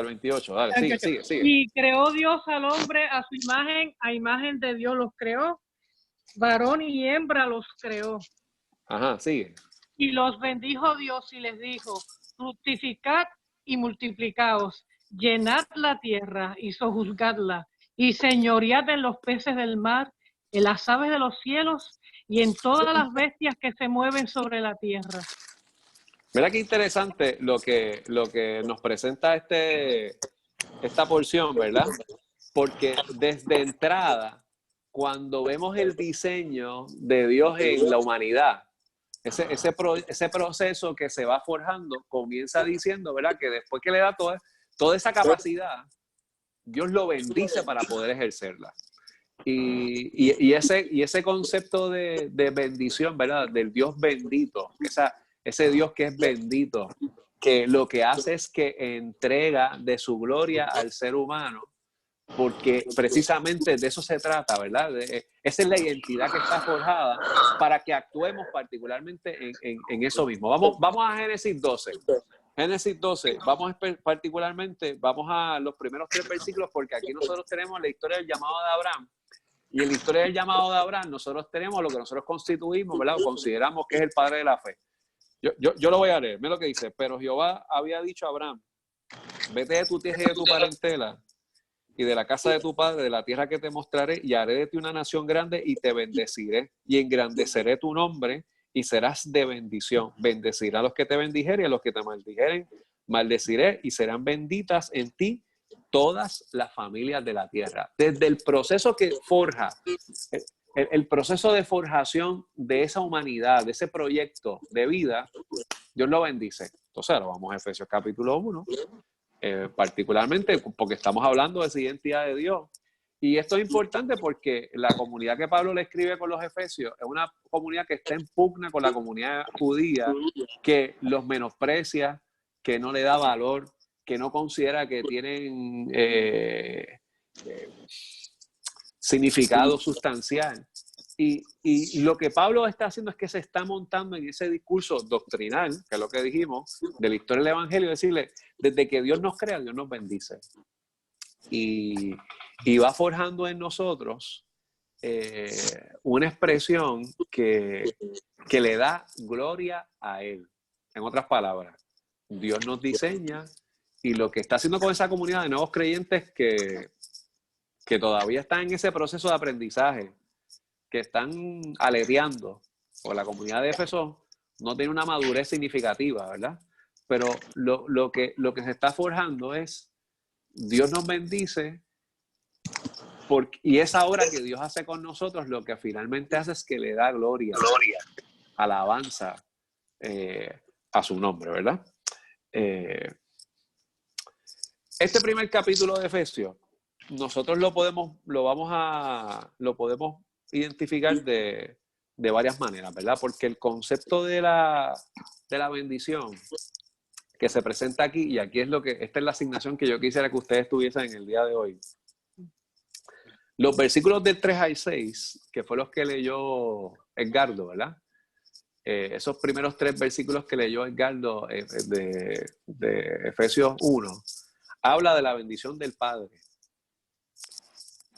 Dale, sigue. Y creó Dios al hombre a su imagen, a imagen de Dios los creó, varón y hembra los creó. Ajá, sigue. Y los bendijo Dios y les dijo, fructificad y multiplicaos, llenad la tierra y sojuzgadla, y señoread en los peces del mar, en las aves de los cielos y en todas las bestias que se mueven sobre la tierra. Mira qué interesante lo que nos presenta esta porción, ¿verdad? Porque desde entrada, cuando vemos el diseño de Dios en la humanidad, ese proceso que se va forjando comienza diciendo, ¿verdad? Que después que le da toda esa capacidad, Dios lo bendice para poder ejercerla. Y ese concepto de bendición, ¿verdad? Del Dios bendito, ese Dios que es bendito, que lo que hace es que entrega de su gloria al ser humano, porque precisamente de eso se trata, ¿verdad? Esa es la identidad que está forjada para que actuemos particularmente en eso mismo. Vamos a Génesis 12. Génesis 12, vamos a los primeros 3 versículos, porque aquí nosotros tenemos la historia del llamado de Abraham. Y en la historia del llamado de Abraham, nosotros tenemos lo que nosotros constituimos, ¿verdad? O consideramos que es el padre de la fe. Yo lo voy a leer, mira lo que dice. Pero Jehová había dicho a Abraham, vete de tu tierra y de tu parentela, y de la casa de tu padre, de la tierra que te mostraré, y haré de ti una nación grande, y te bendeciré, y engrandeceré tu nombre, y serás de bendición. Bendeciré a los que te bendijeren, y a los que te maldijeren, maldeciré, y serán benditas en ti todas las familias de la tierra. Desde el proceso que forja, el proceso de forjación de esa humanidad, de ese proyecto de vida, Dios lo bendice. Entonces, ahora vamos a Efesios capítulo 1, particularmente porque estamos hablando de esa identidad de Dios. Y esto es importante porque la comunidad que Pablo le escribe con los Efesios es una comunidad que está en pugna con la comunidad judía, que los menosprecia, que no le da valor, que no considera que tienen significado sustancial. Y lo que Pablo está haciendo es que se está montando en ese discurso doctrinal, que es lo que dijimos, de la historia del Evangelio, decirle, desde que Dios nos crea, Dios nos bendice. Y va forjando en nosotros una expresión que le da gloria a Él. En otras palabras, Dios nos diseña, y lo que está haciendo con esa comunidad de nuevos creyentes que todavía están en ese proceso de aprendizaje, que están aleteando, porque la comunidad de Éfeso no tiene una madurez significativa, ¿verdad? Pero lo que se está forjando es, Dios nos bendice, y esa obra que Dios hace con nosotros, lo que finalmente hace es que le da gloria, alabanza a su nombre, ¿verdad? Este primer capítulo de Efesios, nosotros lo podemos identificar de varias maneras, ¿verdad? Porque el concepto de la bendición que se presenta aquí, y aquí esta es la asignación que yo quisiera que ustedes tuviesen en el día de hoy. Los versículos del 3 al 6, que fue los que leyó Edgardo, ¿verdad? Esos primeros 3 versículos que leyó Edgardo de Efesios 1, habla de la bendición del Padre.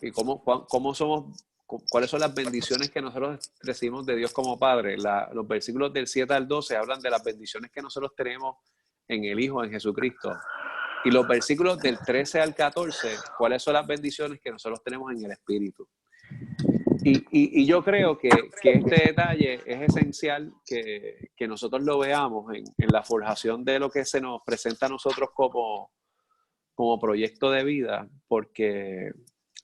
Y cuáles son las bendiciones que nosotros recibimos de Dios como Padre. Los versículos del 7 al 12 hablan de las bendiciones que nosotros tenemos en el Hijo, en Jesucristo. Y los versículos del 13 al 14, cuáles son las bendiciones que nosotros tenemos en el Espíritu. Y yo creo que este detalle es esencial que nosotros lo veamos en la forjación de lo que se nos presenta a nosotros como proyecto de vida, porque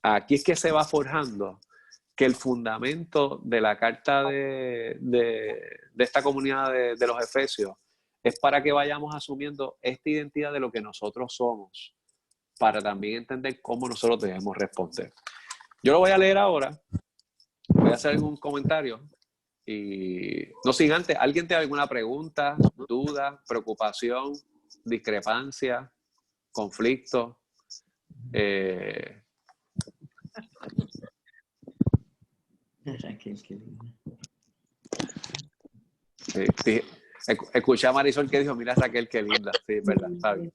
aquí es que se va forjando que el fundamento de la carta de esta comunidad de los Efesios es para que vayamos asumiendo esta identidad de lo que nosotros somos, para también entender cómo nosotros debemos responder. Yo lo voy a leer ahora, voy a hacer algún comentario y no sin antes, ¿alguien tiene alguna pregunta, duda, preocupación, discrepancia, conflicto? Raquel, qué linda. Sí. Escuché a Marisol que dijo, mira Raquel, qué linda. Sí, es verdad, está bien.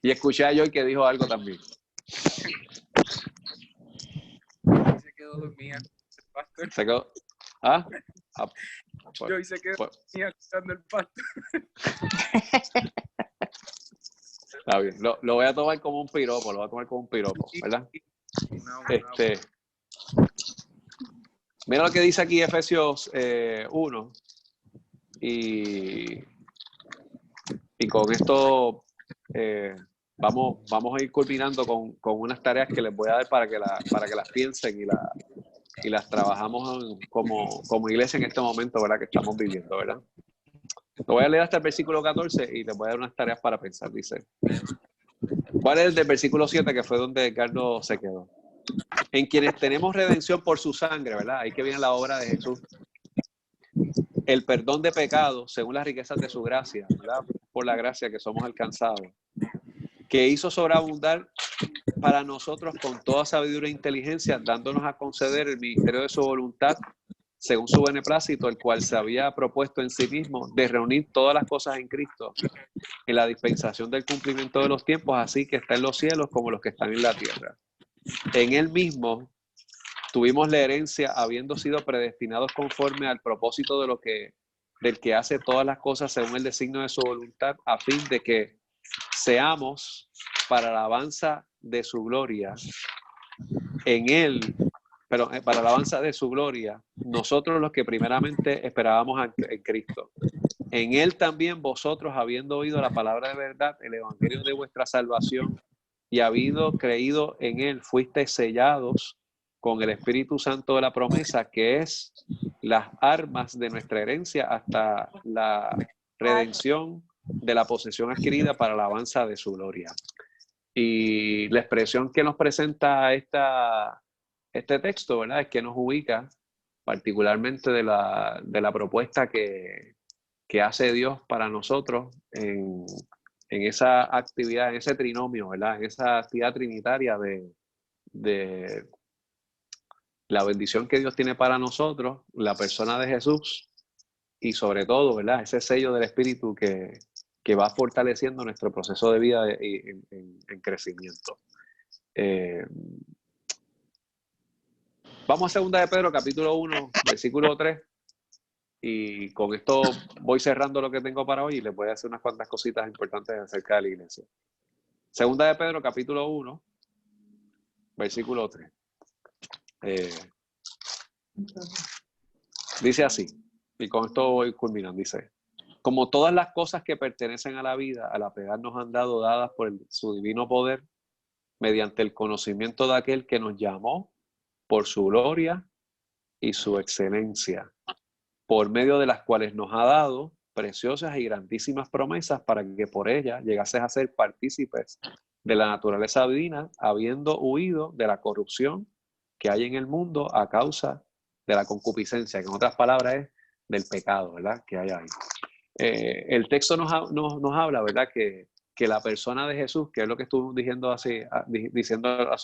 Y escuché a Joy que dijo algo también. Se quedó dormida el pastor. ¿Se quedó? ¿Ah? Yo se quedó pues, dormida escuchando el pastor. Está bien. Lo voy a tomar como un piropo, ¿verdad? Mira lo que dice aquí Efesios 1. Y con esto vamos a ir culminando con unas tareas que les voy a dar para que las piensen y las trabajamos como iglesia en este momento, ¿verdad? Que estamos viviendo, ¿verdad? Lo voy a leer hasta el versículo 14 y les voy a dar unas tareas para pensar. Dice, ¿cuál es el del versículo 7 que fue donde Carlos se quedó? En quienes tenemos redención por su sangre, ¿verdad? Ahí que viene la obra de Jesús. El perdón de pecados según las riquezas de su gracia, ¿verdad? Por la gracia que somos alcanzados. Que hizo sobreabundar para nosotros con toda sabiduría e inteligencia, dándonos a conceder el ministerio de su voluntad, según su beneplácito, el cual se había propuesto en sí mismo de reunir todas las cosas en Cristo, en la dispensación del cumplimiento de los tiempos, así que está en los cielos como los que están en la tierra. En él mismo tuvimos la herencia, habiendo sido predestinados conforme al propósito del que hace todas las cosas según el designio de su voluntad, a fin de que seamos para la alabanza de su gloria. En él, pero para la alabanza de su gloria, nosotros los que primeramente esperábamos en Cristo. En él también vosotros, habiendo oído la palabra de verdad, el evangelio de vuestra salvación, y habiendo creído en él, fuisteis sellados con el Espíritu Santo de la promesa, que es las armas de nuestra herencia hasta la redención de la posesión adquirida para la alabanza de su gloria. Y la expresión que nos presenta este texto, ¿verdad?, es que nos ubica particularmente de la propuesta que hace Dios para nosotros en esa actividad, en ese trinomio, ¿verdad?, en esa actividad trinitaria de la bendición que Dios tiene para nosotros, la persona de Jesús y sobre todo, ¿verdad?, ese sello del Espíritu que va fortaleciendo nuestro proceso de vida en crecimiento. Vamos a 2 de Pedro, capítulo 1, versículo 3. Y con esto voy cerrando lo que tengo para hoy y les voy a hacer unas cuantas cositas importantes acerca de la iglesia. 2 de Pedro, capítulo 1, versículo 3. Dice así, y con esto voy culminando, dice: como todas las cosas que pertenecen a la vida, al apegar nos han dado dadas por su divino poder, mediante el conocimiento de aquel que nos llamó por su gloria y su excelencia, por medio de las cuales nos ha dado preciosas y grandísimas promesas para que por ellas llegases a ser partícipes de la naturaleza divina, habiendo huido de la corrupción que hay en el mundo a causa de la concupiscencia, que en otras palabras es del pecado, ¿verdad?, que hay ahí. El texto nos habla, ¿verdad?, que la persona de Jesús, que es lo que estuvimos diciendo hace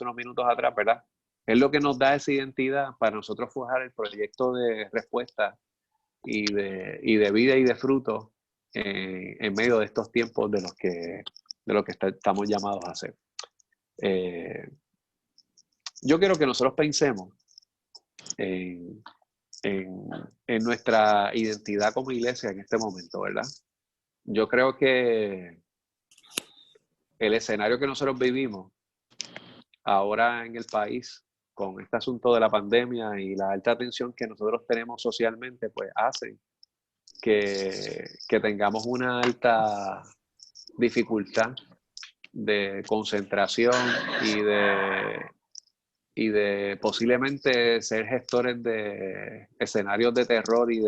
unos minutos atrás, ¿verdad?, es lo que nos da esa identidad para nosotros forjar el proyecto de respuesta y de vida y de fruto en medio de estos tiempos de lo que estamos llamados a hacer. Yo quiero que nosotros pensemos en nuestra identidad como iglesia en este momento, ¿verdad? Yo creo que el escenario que nosotros vivimos ahora en el país con este asunto de la pandemia y la alta tensión que nosotros tenemos socialmente, pues hace que tengamos una alta dificultad de concentración y y de posiblemente ser gestores de escenarios de terror y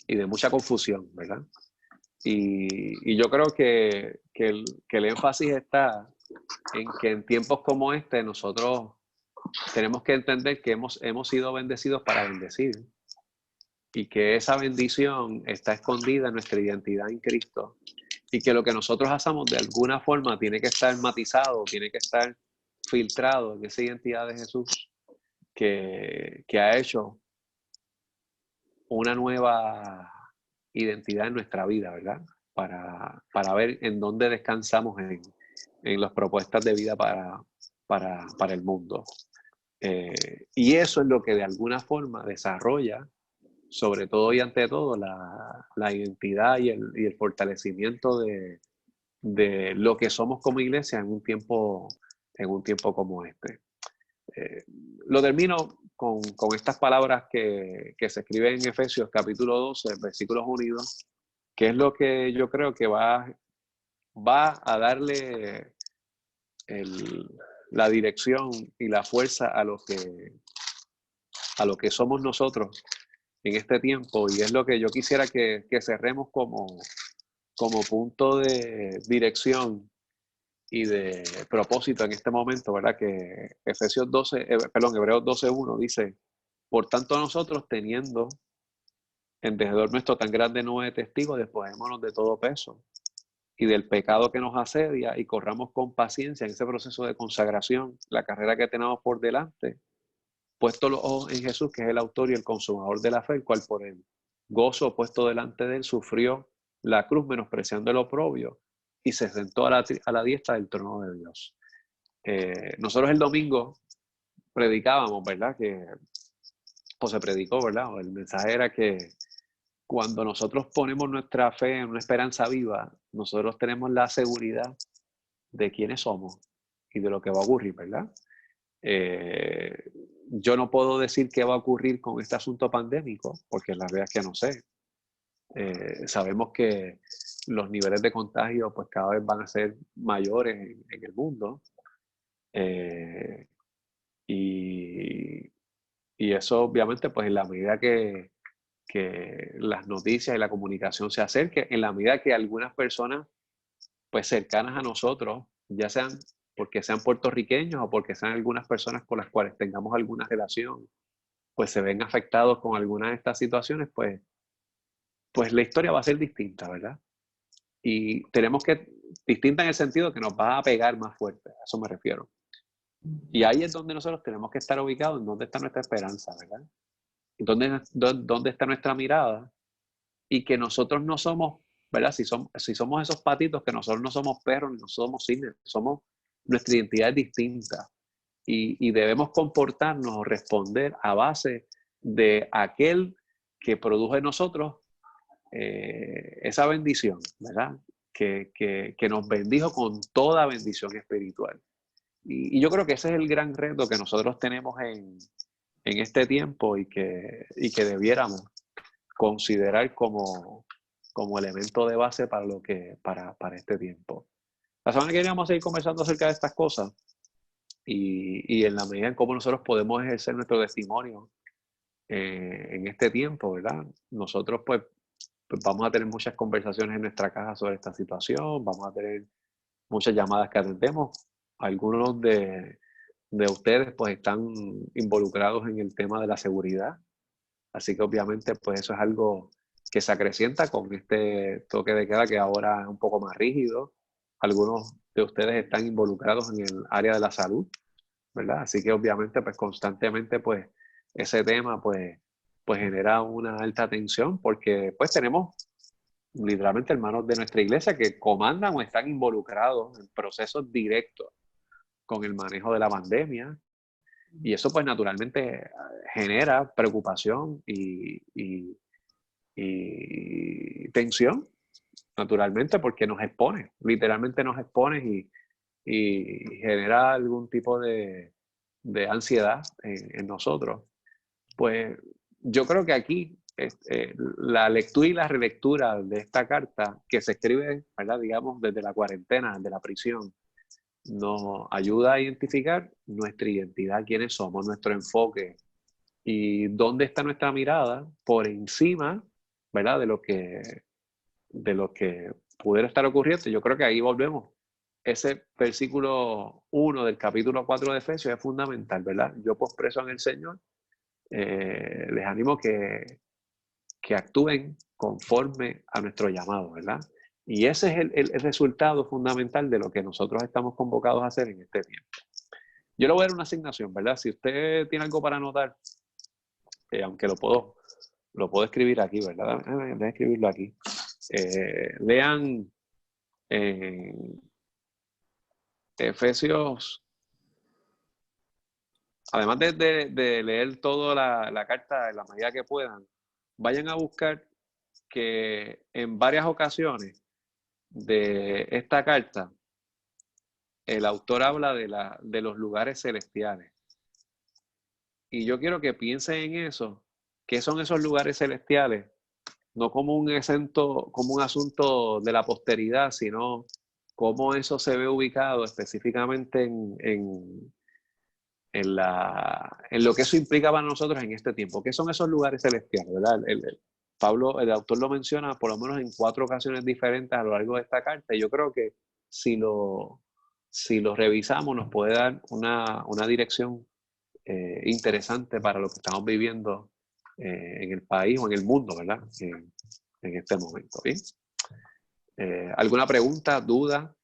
de mucha confusión, ¿verdad? Y yo creo que el énfasis está en que en tiempos como este nosotros tenemos que entender que hemos sido bendecidos para bendecir y que esa bendición está escondida en nuestra identidad en Cristo y que lo que nosotros hacemos de alguna forma tiene que estar matizado, tiene que estar filtrado en esa identidad de Jesús que ha hecho una nueva identidad en nuestra vida, ¿verdad? Para ver en dónde descansamos en las propuestas de vida para el mundo. Y eso es lo que de alguna forma desarrolla, sobre todo y ante todo, la identidad y el fortalecimiento de lo que somos como iglesia en un tiempo como este. Lo termino con estas palabras que se escriben en Efesios capítulo 12, versículos 1 y 2, que es lo que yo creo que va a darle la dirección y la fuerza a lo que somos nosotros en este tiempo, y es lo que yo quisiera que cerremos como punto de dirección y de propósito en este momento, ¿verdad? Que Hebreos 12:1 dice: por tanto nosotros, teniendo en derredor nuestro tan grande nube de testigos, despojémonos de todo peso y del pecado que nos asedia y corramos con paciencia en ese proceso de consagración la carrera que tenemos por delante, puesto los ojos en Jesús, que es el autor y el consumador de la fe, el cual por el gozo puesto delante de él sufrió la cruz, menospreciando el oprobio, y se sentó a la diestra del trono de Dios. Nosotros el domingo predicábamos, ¿verdad? O se predicó, ¿verdad? O el mensaje era que cuando nosotros ponemos nuestra fe en una esperanza viva, nosotros tenemos la seguridad de quiénes somos y de lo que va a ocurrir, ¿verdad? Yo no puedo decir qué va a ocurrir con este asunto pandémico, porque la verdad es que no sé. Sabemos que los niveles de contagio pues cada vez van a ser mayores en el mundo. Y eso obviamente pues en la medida que las noticias y la comunicación se acerquen, en la medida que algunas personas pues cercanas a nosotros, ya sean porque sean puertorriqueños o porque sean algunas personas con las cuales tengamos alguna relación, pues se ven afectados con alguna de estas situaciones, pues la historia va a ser distinta, ¿verdad? Y tenemos que, distinta en el sentido que nos va a pegar más fuerte, a eso me refiero. Y ahí es donde nosotros tenemos que estar ubicados, en dónde está nuestra esperanza, ¿verdad? ¿Dónde está nuestra mirada? Y que nosotros no somos, ¿verdad? Si somos esos patitos, que nosotros no somos perros ni no somos cisnes, nuestra identidad es distinta. Y debemos comportarnos o responder a base de aquel que produjo en nosotros esa bendición, ¿verdad? Que nos bendijo con toda bendición espiritual. Y yo creo que ese es el gran reto que nosotros tenemos en este tiempo y que debiéramos considerar como elemento de base para este tiempo. La semana que viene vamos a seguir conversando acerca de estas cosas y en la medida en cómo nosotros podemos ejercer nuestro testimonio en este tiempo, ¿verdad? Nosotros pues vamos a tener muchas conversaciones en nuestra casa sobre esta situación, vamos a tener muchas llamadas que atendemos. Algunos de ustedes pues están involucrados en el tema de la seguridad, así que obviamente pues eso es algo que se acrecienta con este toque de queda que ahora es un poco más rígido. Algunos de ustedes están involucrados en el área de la salud, ¿verdad? Así que obviamente pues constantemente pues ese tema pues genera una alta tensión porque pues tenemos literalmente hermanos de nuestra iglesia que comandan o están involucrados en procesos directos con el manejo de la pandemia, y eso pues naturalmente genera preocupación y tensión, naturalmente, porque nos expone, literalmente nos expone y genera algún tipo de ansiedad en nosotros. Pues yo creo que aquí la lectura y la relectura de esta carta que se escribe, ¿verdad? Digamos, desde la cuarentena, desde la prisión, nos ayuda a identificar nuestra identidad, quiénes somos, nuestro enfoque y dónde está nuestra mirada por encima, ¿verdad? de lo que pudiera estar ocurriendo. Yo creo que ahí volvemos. Ese versículo 1 del capítulo 4 de Efesios es fundamental, ¿verdad? Yo pues preso en el Señor, les animo que actúen conforme a nuestro llamado, ¿verdad? Y ese es el resultado fundamental de lo que nosotros estamos convocados a hacer en este tiempo. Yo le voy a dar una asignación, ¿verdad? Si usted tiene algo para anotar, aunque lo puedo escribir aquí, ¿verdad? Déjame escribirlo aquí. Lean Efesios, además de leer toda la carta en la medida que puedan, vayan a buscar que en varias ocasiones de esta carta el autor habla de los lugares celestiales. Y yo quiero que piensen en eso. ¿Qué son esos lugares celestiales? No como un asunto de la posteridad, sino cómo eso se ve ubicado específicamente en lo que eso implica para nosotros en este tiempo. ¿Qué son esos lugares celestiales? ¿Verdad? El autor lo menciona por lo menos en 4 ocasiones diferentes a lo largo de esta carta. Y yo creo que si lo revisamos nos puede dar una dirección interesante para lo que estamos viviendo en el país o en el mundo, ¿verdad? En este momento. ¿Bien? ¿Alguna pregunta, duda?